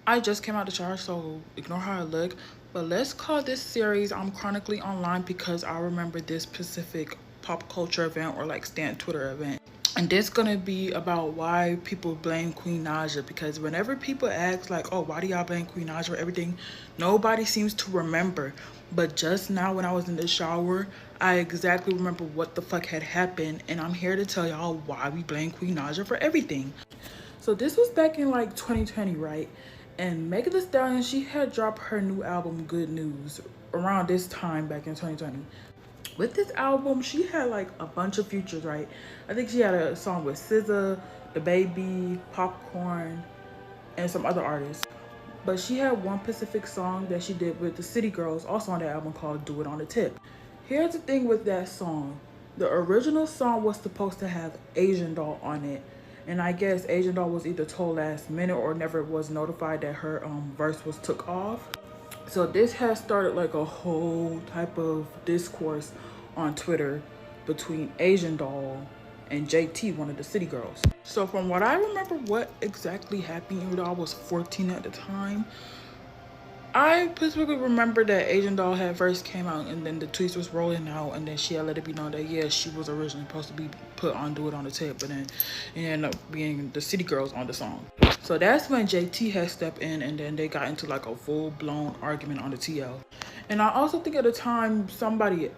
I just came out the shower, so ignore how I look. But let's call this series I'm Chronically Online because I remember this specific pop culture event or like stand Twitter event. And this gonna be about why people blame Queen Naija, because whenever people ask like, oh, why do y'all blame Queen Naija for everything, nobody seems to remember. But just now when I was in the shower, I exactly remember what the fuck had happened, and I'm here to tell y'all why we blame Queen Naija for everything. So this was back in like 2020, right? And Megan Thee Stallion, she had dropped her new album Good News around this time back in 2020. With this album, she had like a bunch of features, right? I think she had a song with SZA, The Baby, Popcorn, and some other artists. But she had one specific song that she did with the City Girls, also on that album, called Do It on the Tip. Here's the thing with that song. The original song was supposed to have Asian Doll on it. And I guess Asian Doll was either told last minute or never was notified that her verse was took off. So this has started like a whole type of discourse on Twitter between Asian Doll and JT, one of the City Girls. So from what I remember what exactly happened, even though I was 14 at the time, I specifically remember that Asian Doll had first came out and then the tweets was rolling out, and then she had let it be known that yeah, she was originally supposed to be put on Do It on the Tip, but then it ended up being the City Girls on the song. So that's when JT had stepped in, and then they got into like a full-blown argument on the TL. And I also think at the time somebody,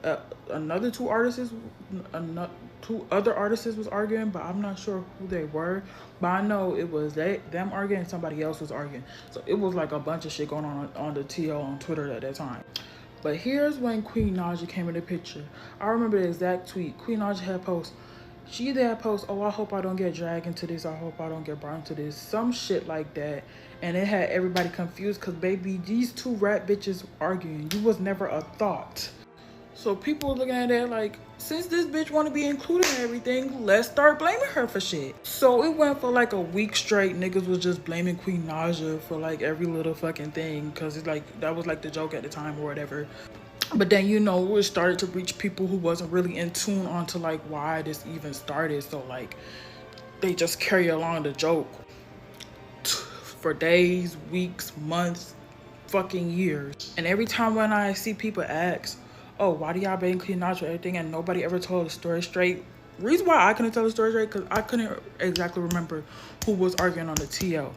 another two artists, two other artists was arguing, but I'm not sure who they were. But I know it was them arguing and somebody else was arguing. So it was like a bunch of shit going on the TL on Twitter at that time. But here's when Queen Naija came in the picture. I remember the exact tweet. Queen Naija had post. She either had post, oh, I hope I don't get dragged into this. I hope I don't get brought into this. Some shit like that. And it had everybody confused because, baby, these two rap bitches arguing. You was never a thought. So people were looking at it like, since this bitch want to be included in everything, let's start blaming her for shit. So it went for like a week straight. Niggas was just blaming Queen Naija for like every little fucking thing. Because it's like, that was like the joke at the time or whatever. But then, you know, it started to reach people who wasn't really in tune onto like why this even started. So like they just carry along the joke for days, weeks, months, fucking years. And every time when I see people ask, oh, why do y'all blame Queen Naija for everything, and nobody ever told the story straight. Reason why I couldn't tell the story straight, because I couldn't exactly remember who was arguing on the TL.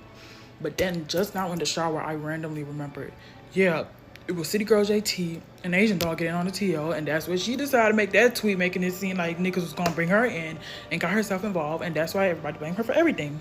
But then just now in the shower, I randomly remembered, yeah, it was City Girl JT and Asian Doll getting on the TL, and that's what she decided to make that tweet, making it seem like niggas was gonna bring her in and got herself involved, and that's why everybody blamed her for everything.